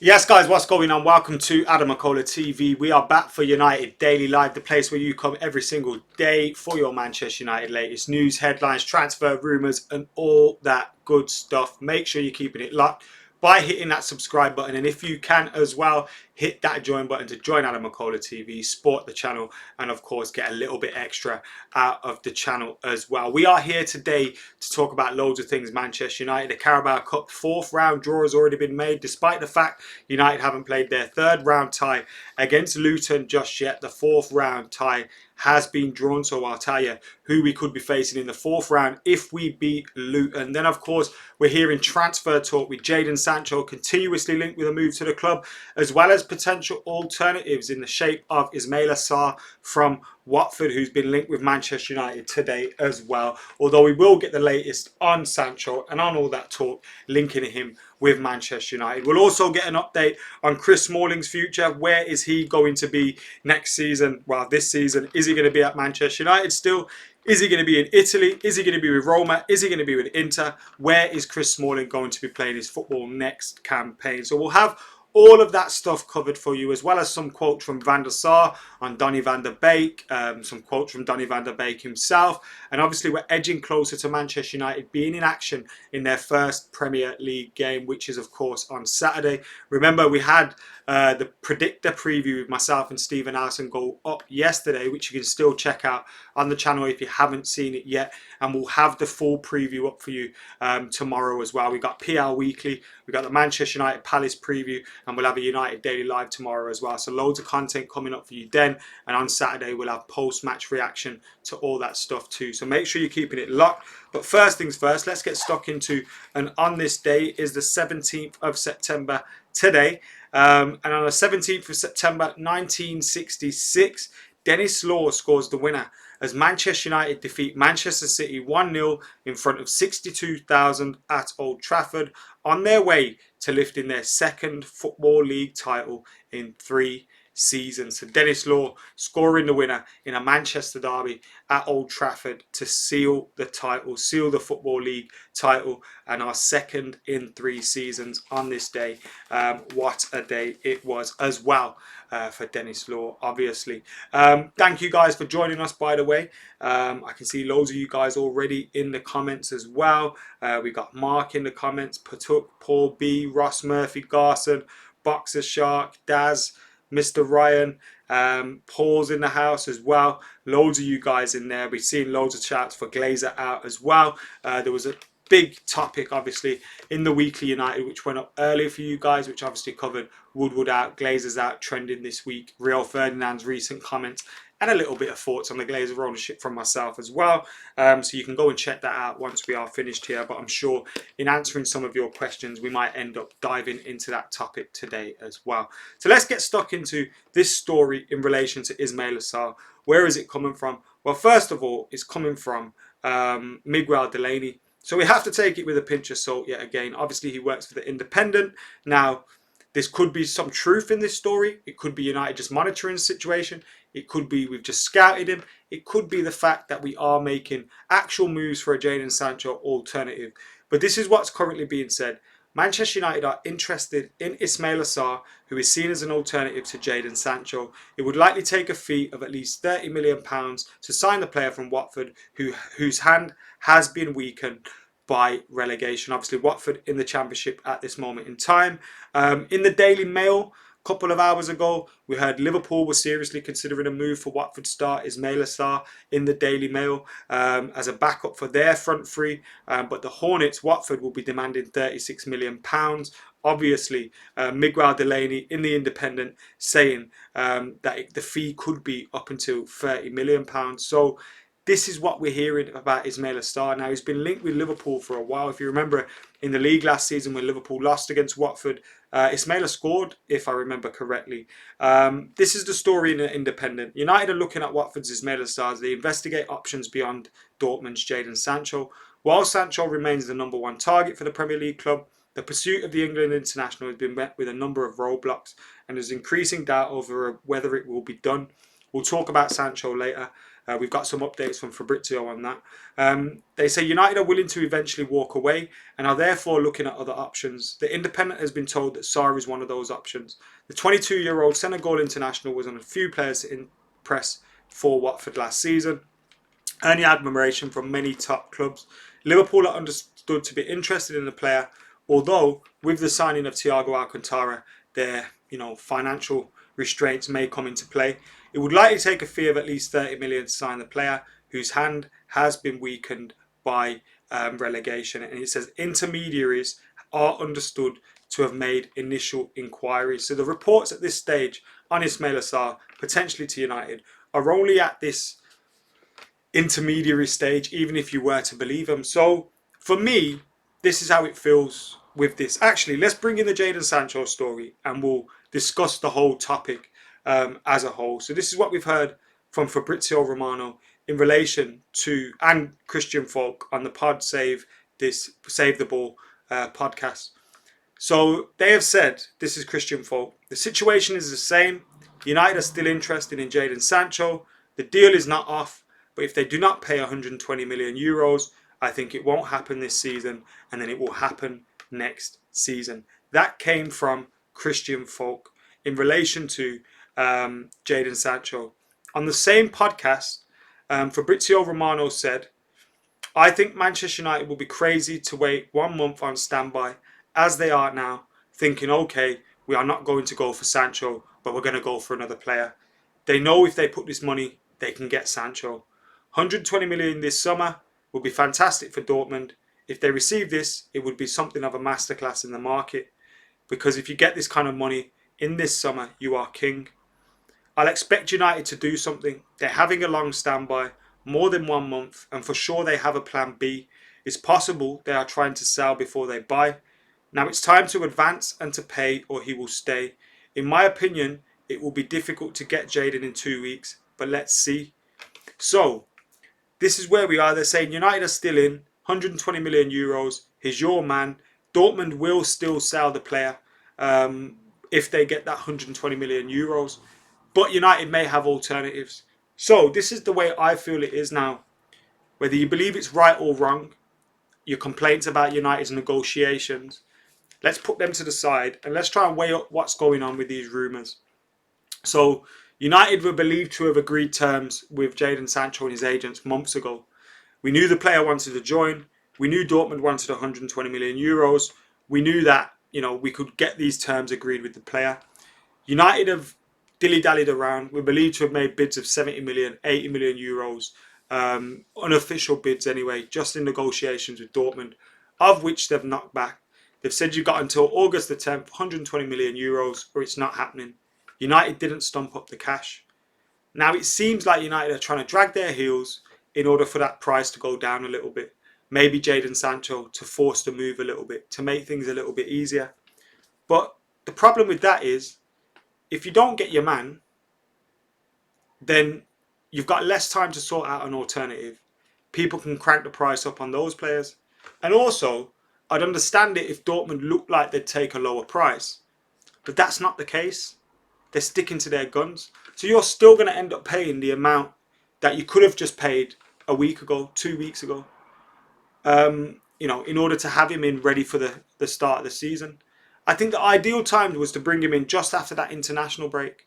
Yes, guys, what's going on? Welcome to AdamMcKola TV. We are back for United Daily Live, the place where you come every single day for your Manchester United latest news, headlines, transfer rumours, and all that good stuff. Make sure you're keeping it locked by hitting that subscribe button, and if you can as well, hit that join button to join AdamMcKola TV, support the channel, and of course get a little bit extra out of the channel as well. We are here today to talk about loads of things Manchester United. The Carabao Cup fourth round draw has already been made, despite the fact United haven't played their third round tie against Luton just yet. The fourth round tie has been drawn, so I'll tell you who we could be facing in the fourth round if we beat Luton. Then of course we're hearing transfer talk with Jadon Sancho continuously linked with a move to the club, as well as potential alternatives in the shape of Ismaila Sarr from Watford, who's been linked with Manchester United today as well. Although we will get the latest on Sancho and on all that talk linking him with Manchester United. We'll also get an update on Chris Smalling's future. Where is he going to be next season? Well, this season. Is he going to be at Manchester United still? Is he going to be in Italy? Is he going to be with Roma? Is he going to be with Inter? Where is Chris Smalling going to be playing his football next campaign? So we'll have all of that stuff covered for you, as well as some quotes from Van der Sar on Donny van der Beek, some quotes from Donny van der Beek himself, and obviously we're edging closer to Manchester United being in action in their first Premier League game, which is of course on Saturday. Remember, we had the predictor preview with myself and Stephen Allison go up yesterday, which you can still check out on the channel if you haven't seen it yet, and we'll have the full preview up for you tomorrow as well. We got PL Weekly, we got the Manchester United Palace preview, and we'll have a United Daily Live tomorrow as well. So loads of content coming up for you then, and on Saturday we'll have post-match reaction to all that stuff too. So make sure you're keeping it locked. But first things first, let's get stuck into, and on this day is the 17th of September today. And on the 17th of September 1966, Denis Law scores the winner as Manchester United defeat Manchester City 1-0 in front of 62,000 at Old Trafford, on their way to lifting their second Football League title in 3 seasons. So Denis Law scoring the winner in a Manchester derby at Old Trafford to seal the title, seal the Football League title, and our second in 3 seasons on this day. What a day it was as well for Denis Law, obviously. Thank you guys for joining us, by the way. I can see loads of you guys already in the comments as well. We got Mark in the comments, Patuk, Paul B, Ross Murphy, Garson, Boxer Shark, Daz, Mr. Ryan, Paul's in the house as well. Loads of you guys in there. We've seen loads of chats for Glazer out as well. There was a big topic, obviously, in the Weekly United, which went up earlier for you guys, which obviously covered Woodward out, Glazer's out, trending this week, Rio Ferdinand's recent comments, and a little bit of thoughts on the Glazer ownership from myself as well. So you can go and check that out once we are finished here. But I'm sure in answering some of your questions, we might end up diving into that topic today as well. So let's get stuck into this story in relation to Ismaila Sarr. Where is it coming from? Well, first of all, it's coming from Miguel Delaney. So we have to take it with a pinch of salt yet again. Obviously, he works for the Independent. Now, this could be some truth in this story. It could be United just monitoring the situation. It could be we've just scouted him. It could be the fact that we are making actual moves for a Jadon Sancho alternative. But this is what's currently being said. Manchester United are interested in Ismaila Sarr, who is seen as an alternative to Jadon Sancho. It would likely take a fee of at least £30 million to sign the player from Watford, whose hand has been weakened by relegation. Obviously, Watford in the Championship at this moment in time. In the Daily Mail, a couple of hours ago, we heard Liverpool was seriously considering a move for Watford star Ismaila Sarr in the Daily Mail as a backup for their front three. But the Hornets, Watford, will be demanding £36 million. Obviously, Miguel Delaney in the Independent saying that the fee could be up until £30 million. So this is what we're hearing about Ismaila Sarr. Now, he's been linked with Liverpool for a while. If you remember, in the league last season when Liverpool lost against Watford, Ismaila scored, if I remember correctly. This is the story in the Independent. United are looking at Watford's Ismaila Sarr as they investigate options beyond Dortmund's Jadon Sancho. While Sancho remains the #1 target for the Premier League club, the pursuit of the England international has been met with a number of roadblocks, and there's increasing doubt over whether it will be done. We'll talk about Sancho later. We've got some updates from Fabrizio on that. They say United are willing to eventually walk away and are therefore looking at other options. The Independent has been told that Sarr is one of those options. The 22-year-old Senegal international was on a few players in press for Watford last season, earning admiration from many top clubs. Liverpool are understood to be interested in the player, although with the signing of Thiago Alcantara, their financial restraints may come into play. It would likely take a fee of at least 30 million to sign the player, whose hand has been weakened by relegation. And it says intermediaries are understood to have made initial inquiries. So the reports at this stage on Ismaila Sarr, potentially to United, are only at this intermediary stage, even if you were to believe him. So for me, this is how it feels with this. Actually, let's bring in the Jadon Sancho story and we'll discuss the whole topic as a whole. So this is what we've heard from Fabrizio Romano in relation to, and Christian Folk on the Save the Ball podcast. So they have said, this is Christian Folk, the situation is the same. United are still interested in Jadon Sancho. The deal is not off, but if they do not pay 120 million euros, I think it won't happen this season, and then it will happen next season. That came from Christian Folk in relation to Jadon Sancho. On the same podcast, Fabrizio Romano said, I think Manchester United will be crazy to wait 1 month on standby, as they are now, thinking, okay, we are not going to go for Sancho, but we're going to go for another player. They know if they put this money, they can get Sancho. 120 million this summer would be fantastic for Dortmund. If they receive this, it would be something of a masterclass in the market. Because if you get this kind of money in this summer, you are king. I'll expect United to do something. They're having a long standby, more than 1 month, and for sure they have a plan B. It's possible they are trying to sell before they buy. Now it's time to advance and to pay, or he will stay. In my opinion, it will be difficult to get Jadon in 2 weeks, but let's see. So, this is where we are. They're saying United are still in, 120 million euros. He's your man. Dortmund will still sell the player if they get that 120 million euros. But United may have alternatives. So, this is the way I feel it is now. Whether you believe it's right or wrong, your complaints about United's negotiations, let's put them to the side and let's try and weigh up what's going on with these rumours. So, United were believed to have agreed terms with Jadon Sancho and his agents months ago. We knew the player wanted to join. We knew Dortmund wanted 120 million euros. We knew that, we could get these terms agreed with the player. United have dilly-dallied around. We're believed to have made bids of 70 million, 80 million euros. Unofficial bids anyway, just in negotiations with Dortmund, of which they've knocked back. They've said you've got until August the 10th, 120 million euros, or it's not happening. United didn't stump up the cash. Now it seems like United are trying to drag their heels in order for that price to go down a little bit. Maybe Jadon Sancho to force the move a little bit, to make things a little bit easier. But the problem with that is, if you don't get your man, then you've got less time to sort out an alternative. People can crank the price up on those players. And also, I'd understand it if Dortmund looked like they'd take a lower price. But that's not the case. They're sticking to their guns. So you're still going to end up paying the amount that you could have just paid a week ago, 2 weeks ago. In order to have him in ready for the start of the season. I think the ideal time was to bring him in just after that international break.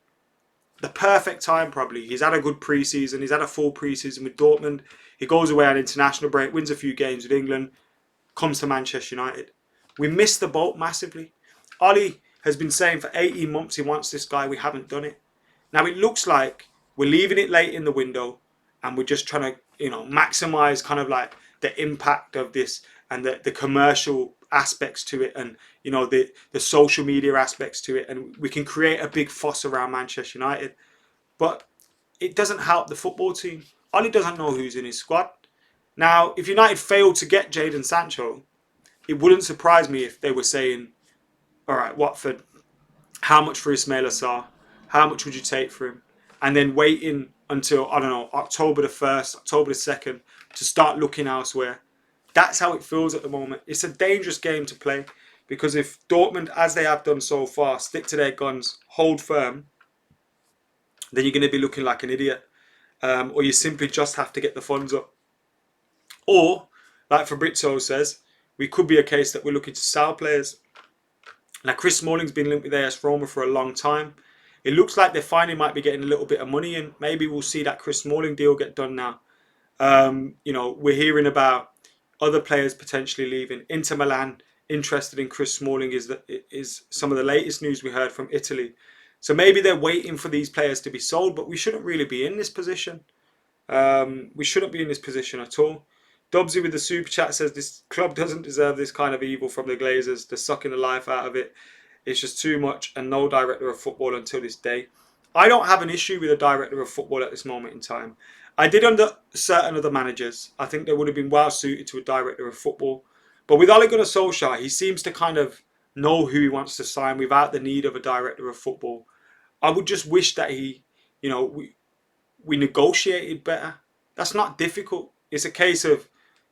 The perfect time probably. He's had a good pre-season. He's had a full pre-season with Dortmund. He goes away on international break, wins a few games with England, comes to Manchester United. We missed the boat massively. Ollie has been saying for 18 months he wants this guy. We haven't done it. Now it looks like we're leaving it late in the window and we're just trying to, maximise kind of like the impact of this and the commercial aspects to it and, the social media aspects to it. And we can create a big fuss around Manchester United. But it doesn't help the football team. Ollie doesn't know who's in his squad. Now, if United failed to get Jadon Sancho, it wouldn't surprise me if they were saying, all right, Watford, how much for Ismaila Sarr? How much would you take for him? And then waiting until, October the 1st, October the 2nd to start looking elsewhere. That's how it feels at the moment. It's a dangerous game to play because if Dortmund, as they have done so far, stick to their guns, hold firm, then you're going to be looking like an idiot. or you simply just have to get the funds up. Or, like Fabrizio says, we could be a case that we're looking to sell players. Now, Chris Smalling's been linked with AS Roma for a long time. It looks like they finally might be getting a little bit of money in. Maybe we'll see that Chris Smalling deal get done now. We're hearing about other players potentially leaving. Inter Milan interested in Chris Smalling is some of the latest news we heard from Italy. So maybe they're waiting for these players to be sold, but we shouldn't really be in this position. We shouldn't be in this position at all. Dobbsy with the super chat says this club doesn't deserve this kind of evil from the Glazers. They're sucking the life out of it. It's just too much, and no director of football until this day. I don't have an issue with a director of football at this moment in time. I did under certain other managers. I think they would have been well suited to a director of football. But with Ole Gunnar Solskjaer, he seems to kind of know who he wants to sign without the need of a director of football. I would just wish that we negotiated better. That's not difficult. It's a case of,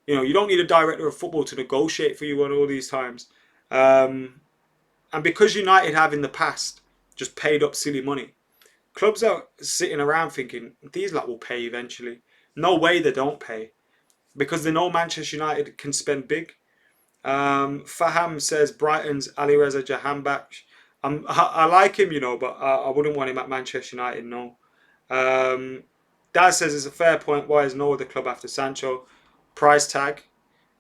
you don't need a director of football to negotiate for you on all these times. And because United have in the past just paid up silly money, clubs are sitting around thinking, these lot will pay eventually. No way they don't pay. Because they know Manchester United can spend big. Faham says Brighton's Alireza Jahanbakhsh. I like him, but I wouldn't want him at Manchester United, no. Daz says it's a fair point. Why is no other club after Sancho? Price tag.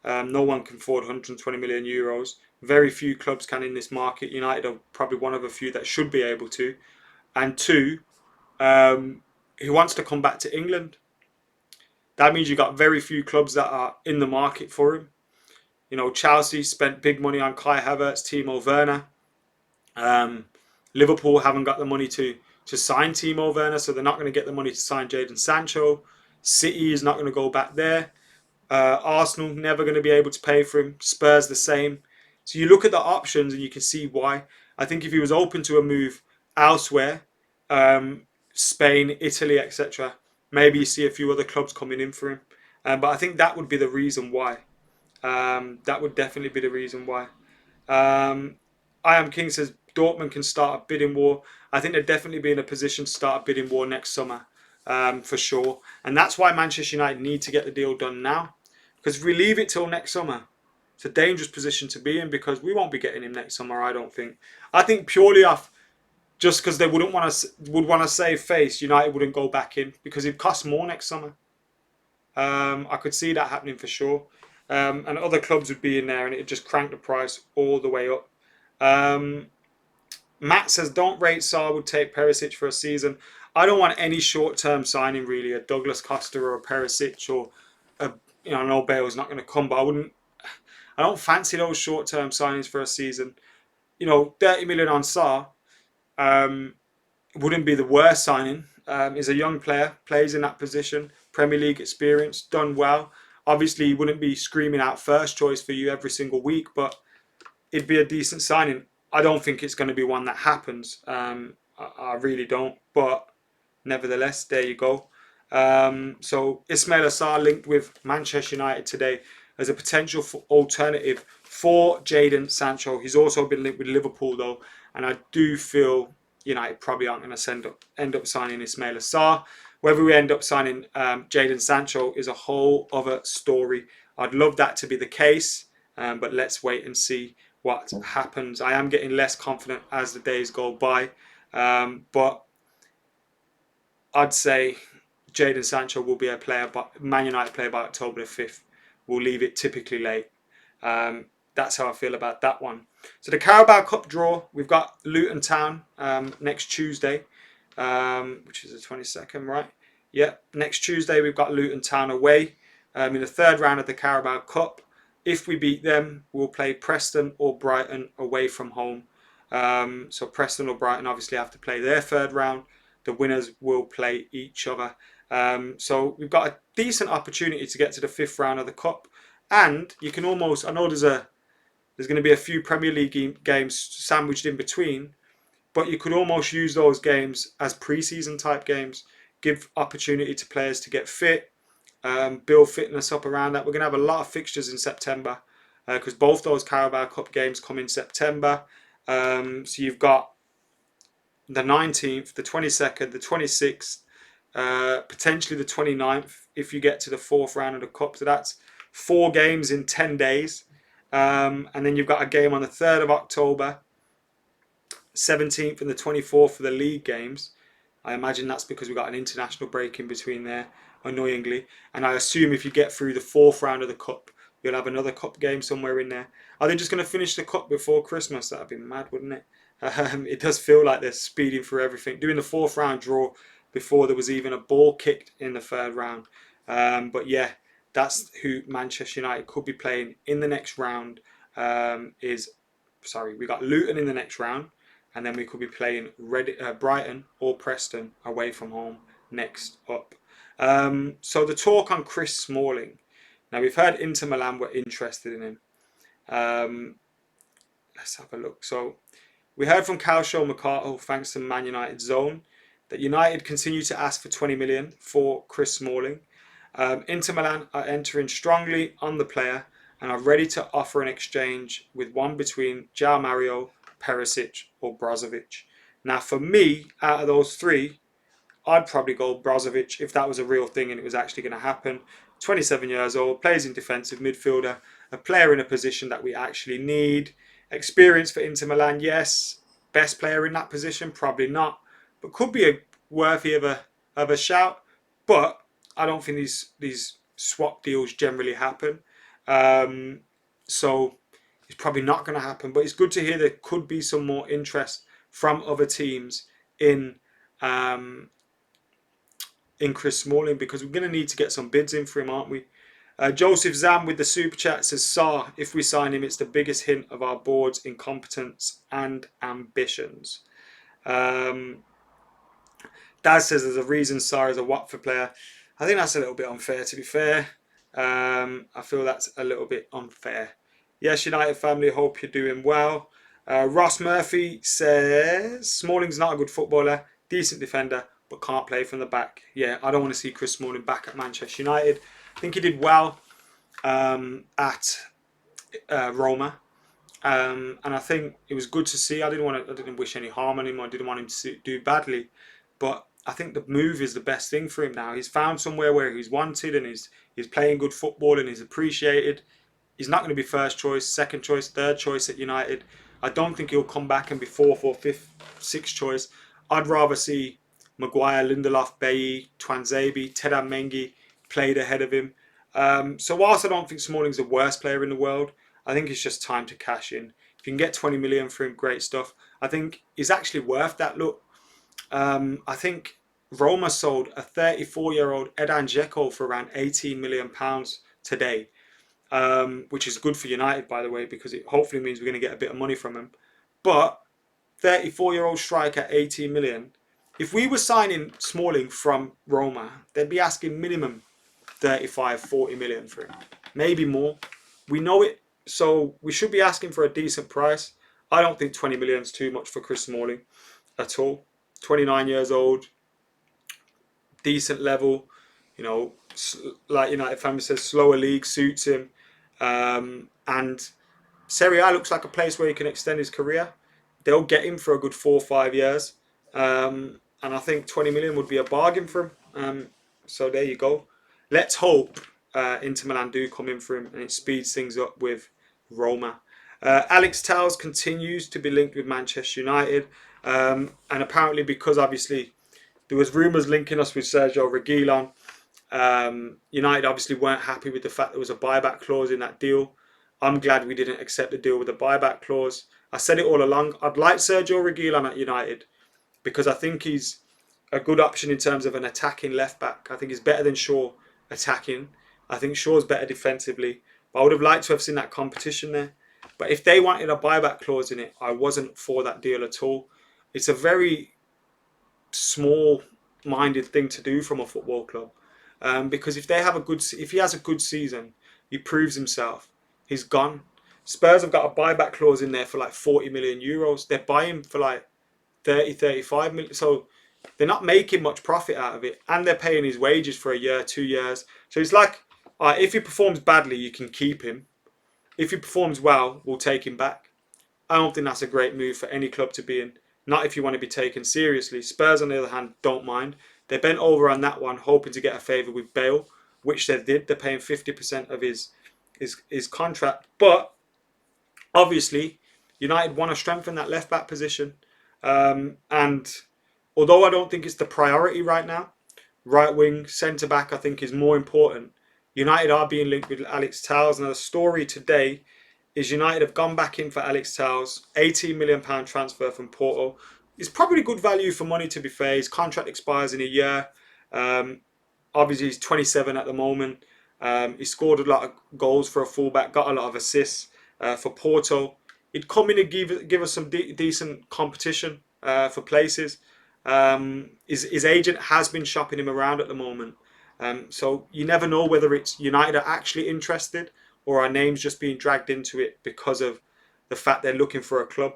No one can afford 120 million euros. Very few clubs can in this market. United are probably one of a few that should be able to. And two, he wants to come back to England. That means you've got very few clubs that are in the market for him. Chelsea spent big money on Kai Havertz, Timo Werner. Liverpool haven't got the money to sign Timo Werner, so they're not going to get the money to sign Jadon Sancho. City is not going to go back there. Arsenal never going to be able to pay for him. Spurs the same. So you look at the options and you can see why. I think if he was open to a move elsewhere, Spain, Italy, etc., maybe you see a few other clubs coming in for him. But I think that would be the reason why. That would definitely be the reason why. I Am King says Dortmund can start a bidding war. I think they'll definitely be in a position to start a bidding war next summer, for sure. And that's why Manchester United need to get the deal done now. Because if we leave it till next summer, it's a dangerous position to be in because we won't be getting him next summer, I don't think. I think purely off just because they would want to save face, United wouldn't go back in because it costs more next summer. I could see that happening for sure. And other clubs would be in there and it'd just crank the price all the way up. Matt says, don't rate Sarr would take Perisic for a season. I don't want any short-term signing really, a Douglas Costa or a Perisic or I know Bale's not going to come, but I don't fancy those short-term signings for a season. 30 million on Sarr wouldn't be the worst signing. He's a young player, plays in that position, Premier League experience, done well. Obviously, he wouldn't be screaming out first choice for you every single week, but it'd be a decent signing. I don't think it's going to be one that happens. I really don't. But nevertheless, there you go. So Ismaila Sarr linked with Manchester United today as a potential alternative for Jadon Sancho. He's also been linked with Liverpool though, and I do feel United probably aren't going to end up signing Ismaila Sarr. Whether we end up signing Jadon Sancho is a whole other story. I'd love that to be the case, but let's wait and see what happens. I am getting less confident as the days go by, but I'd say Jadon Sancho will be a player, but Man United player by October the 5th. We'll leave it typically late. That's how I feel about that one. So the Carabao Cup draw, we've got Luton Town next Tuesday, which is the 22nd, right? Yeah, next Tuesday we've got Luton Town away in the third round of the Carabao Cup. If we beat them, we'll play Preston or Brighton away from home. So Preston or Brighton obviously have to play their third round. The winners will play each other. So we've got a decent opportunity to get to the fifth round of the Cup. And you can almost, I know there's going to be a few Premier League games sandwiched in between, but you could almost use those games as pre-season type games. Give opportunity to players to get fit, build fitness up around that. We're going to have a lot of fixtures in September because both those Carabao Cup games come in September. So you've got the 19th, the 22nd, the 26th, potentially the 29th if you get to the 4th round of the Cup. So that's 4 games in 10 days. And then you've got a game on the 3rd of October, 17th and the 24th for the league games. I imagine that's because we've got an international break in between there, annoyingly. And I assume if you get through the 4th round of the Cup, you'll have another Cup game somewhere in there. Are they just going to finish the Cup before Christmas? That would be mad, wouldn't it? It does feel like they're speeding through everything. Doing the 4th round draw before there was even a ball kicked in the 3rd round. But yeah, that's who Manchester United could be playing in the next round. We got Luton in the next round. And then we could be playing Brighton or Preston away from home next up. So the talk on Chris Smalling. Now we've heard Inter Milan were interested in him. Let's have a look. So we heard from Calcio Mercato, thanks to Man United Zone, that United continue to ask for 20 million for Chris Smalling. Inter Milan are entering strongly on the player and are ready to offer an exchange with one between João Mario, Perisic or Brozovic. Now for me, out of those 3, I'd probably go Brozovic if that was a real thing and it was actually going to happen. 27 years old, plays in defensive midfielder, a player in a position that we actually need. Experience for Inter Milan, yes. Best player in that position, probably not. But could be worthy of a shout. But I don't think these swap deals generally happen. So it's probably not going to happen, but it's good to hear there could be some more interest from other teams in Chris Smalling, because we're going to need to get some bids in for him, aren't we? Joseph Zam with the super chat says, Sarr, if we sign him, it's the biggest hint of our board's incompetence and ambitions. Daz says there's a reason Sarr is a Watford player. I think that's a little bit unfair, to be fair. I feel that's a little bit unfair. Yes, United family, hope you're doing well. Ross Murphy says, Smalling's not a good footballer, decent defender, but can't play from the back. Yeah, I don't want to see Chris Smalling back at Manchester United. I think he did well at Roma. And I think it was good to see. I didn't wish any harm on him. I didn't want him to do badly. But I think the move is the best thing for him now. He's found somewhere where he's wanted and he's playing good football and he's appreciated. He's not going to be first choice, second choice, third choice at United. I don't think he'll come back and be 4th or 5th, 6th choice. I'd rather see Maguire, Lindelof, Bailly, Twanzebe, Tedam Mengi played ahead of him. So whilst I don't think Smalling's the worst player in the world, I think it's just time to cash in. If you can get 20 million for him, great stuff. I think he's actually worth that. Look, I think Roma sold a 34-year-old Jadon Sancho for around £18 million today. Which is good for United, by the way, because it hopefully means we're going to get a bit of money from him. But 34-year-old striker, 18 million. If we were signing Smalling from Roma, they'd be asking minimum 35, 40 million for him. Maybe more. We know it, so we should be asking for a decent price. I don't think 20 million is too much for Chris Smalling at all. 29 years old, decent level, you know, like United family says, slower league suits him. And Serie A looks like a place where he can extend his career. They'll get him for a good 4 or 5 years. And I think 20 million would be a bargain for him. So there you go. Let's hope Inter Milan do come in for him and it speeds things up with Roma. Alex Telles continues to be linked with Manchester United. And apparently because obviously there was rumours linking us with Sergio Reguilon. United obviously weren't happy with the fact there was a buyback clause in that deal. I'm glad we didn't accept the deal with a buyback clause. I said it all along. I'd like Sergio Reguilon at United because I think he's a good option in terms of an attacking left back. I think he's better than Shaw attacking. I think Shaw's better defensively. But I would have liked to have seen that competition there. But if they wanted a buyback clause in it, I wasn't for that deal at all. It's a very small-minded thing to do from a football club. Because if he has a good season, he proves himself. He's gone. Spurs have got a buyback clause in there for like 40 million euros. They're buying for like 30, 35 million. So they're not making much profit out of it. And they're paying his wages for a year, 2 years. So it's like, if he performs badly, you can keep him. If he performs well, we'll take him back. I don't think that's a great move for any club to be in. Not if you want to be taken seriously. Spurs, on the other hand, don't mind. They bent over on that one, hoping to get a favour with Bale, which they did. They're paying 50% of his contract. But obviously, United want to strengthen that left back position. And although I don't think it's the priority right now, right wing, centre back, I think is more important. United are being linked with Alex Telles. Now, the story today is United have gone back in for Alex Telles, £18 million transfer from Porto. It's probably good value for money, to be fair. His contract expires in a year. Obviously, he's 27 at the moment. He scored a lot of goals for a fullback, got a lot of assists for Porto. He'd come in and give us some decent competition for places. His agent has been shopping him around at the moment. So you never know whether it's United are actually interested or our name's just being dragged into it because of the fact they're looking for a club.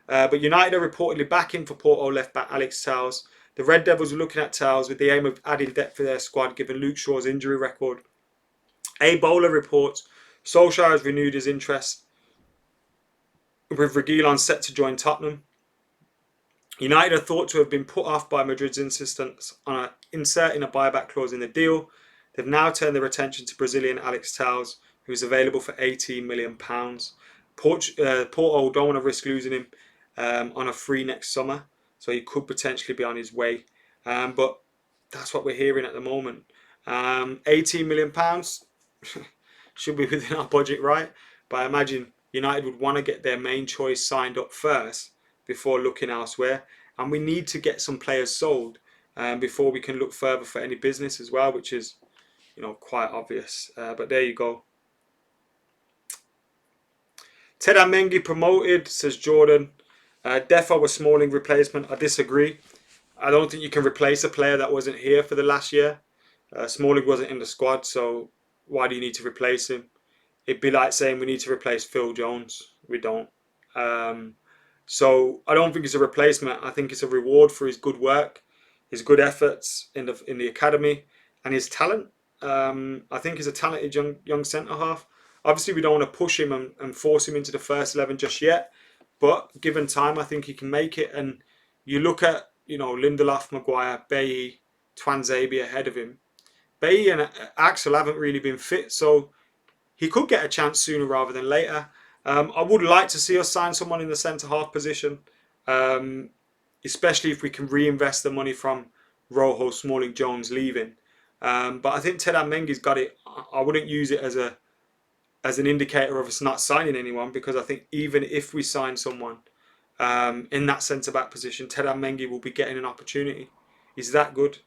But United are reportedly backing for Porto left back Alex Telles. The Red Devils are looking at Telles with the aim of adding depth to their squad given Luke Shaw's injury record. Bowler reports Solskjaer has renewed his interest with Reguilon set to join Tottenham. United are thought to have been put off by Madrid's insistence on inserting a buyback clause in the deal. They've now turned their attention to Brazilian Alex Telles, who is available for £18 million. Porto don't want to risk losing him on a free next summer, so he could potentially be on his way. But that's what we're hearing at the moment. £18 million should be within our budget, right? But I imagine United would want to get their main choice signed up first before looking elsewhere. And we need to get some players sold before we can look further for any business as well, which is, quite obvious. But there you go. AdamMcKola promoted, says Jordan. Defo was Smalling replacement. I disagree. I don't think you can replace a player that wasn't here for the last year. Smalling wasn't in the squad, so why do you need to replace him? It'd be like saying we need to replace Phil Jones. We don't. So I don't think it's a replacement. I think it's a reward for his good work, his good efforts in the academy, and his talent. I think he's a talented young centre half. Obviously, we don't want to push him and force him into the first 11 just yet. But given time, I think he can make it. And you look at, Lindelof, Maguire, Bailly, Twanzebe ahead of him. Bailly and Axel haven't really been fit, so he could get a chance sooner rather than later. I would like to see us sign someone in the centre half position, especially if we can reinvest the money from Rojo, Smalling, Jones leaving. But I think AdamMcKola's got it. I wouldn't use it as an indicator of us not signing anyone, because I think even if we sign someone in that centre back position, AdamMcKola will be getting an opportunity. He's that good,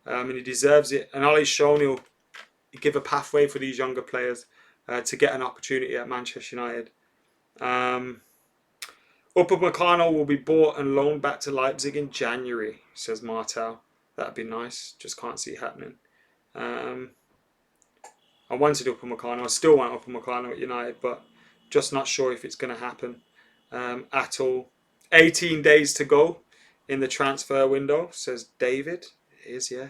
and he deserves it. And Ollie's shown he'll give a pathway for these younger players to get an opportunity at Manchester United. McKola will be bought and loaned back to Leipzig in January, says Martel. That'd be nice. Just can't see it happening. I wanted McKola. I still want McKola at United, but just not sure if it's going to happen at all. 18 days to go in the transfer window, says David. It is, yeah.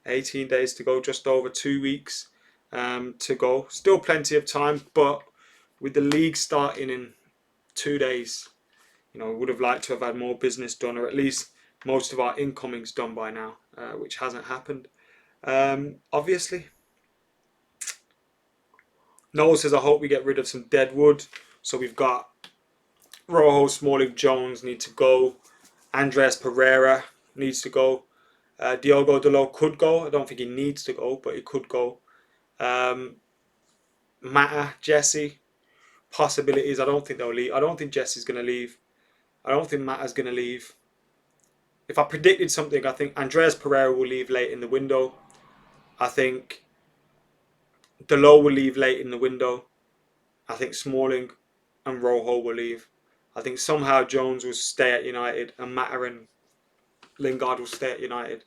18 days to go, just over 2 weeks to go. Still plenty of time, but with the league starting in 2 days, would have liked to have had more business done, or at least most of our incomings done by now, which hasn't happened. Obviously. Noel says, I hope we get rid of some dead wood. So we've got Rojo, Smalling, Jones need to go. Andres Pereira needs to go. Diogo Dalot could go. I don't think he needs to go, but he could go. Mata, Jesse, possibilities. I don't think they'll leave. I don't think Jesse's going to leave. I don't think Mata's going to leave. If I predicted something, I think Andres Pereira will leave late in the window. I think Dalot will leave late in the window. I think Smalling and Rojo will leave. I think somehow Jones will stay at United and Mata and Lingard will stay at United.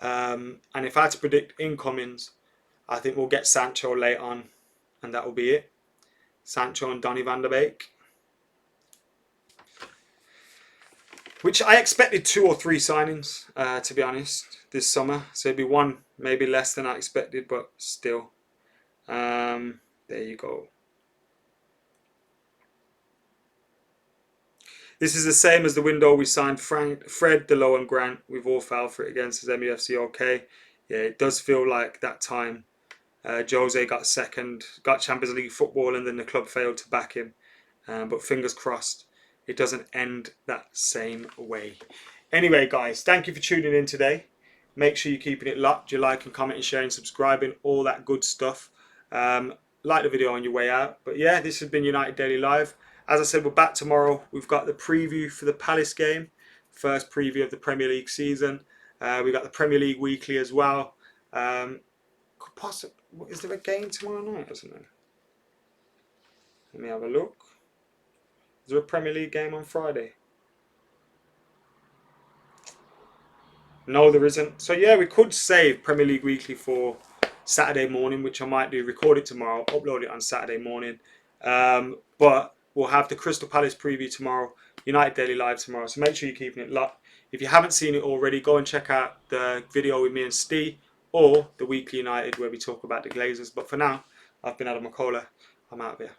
And if I had to predict incomings, I think we'll get Sancho late on, and that will be it. Sancho and Donny van der Beek. Which I expected 2 or 3 signings, to be honest, this summer. So it'd be one, maybe less than I expected, but still. There you go. This is the same as the window we signed Fred, Delo and Grant. We've all fell for it again, says MUFC. Okay. Yeah, it does feel like that time Jose got second, got Champions League football, and then the club failed to back him. But fingers crossed, it doesn't end that same way. Anyway, guys, thank you for tuning in today. Make sure you're keeping it locked. You like and comment and sharing, subscribing, all that good stuff. Like the video on your way out. But yeah, this has been United Daily Live. As I said, we're back tomorrow. We've got the preview for the Palace game. First preview of the Premier League season. We got the Premier League Weekly as well. Is there a game tomorrow night, isn't there? Let me have a look. Is there a Premier League game on Friday? No, there isn't. So yeah, we could save Premier League Weekly for Saturday morning, which I might do. Record it tomorrow, upload it on Saturday morning. But we'll have the Crystal Palace preview tomorrow, United Daily Live tomorrow. So make sure you're keeping it locked. If you haven't seen it already, go and check out the video with me and Steve, or the Weekly United where we talk about the Glazers. But for now, I've been AdamMcKola. I'm out of here.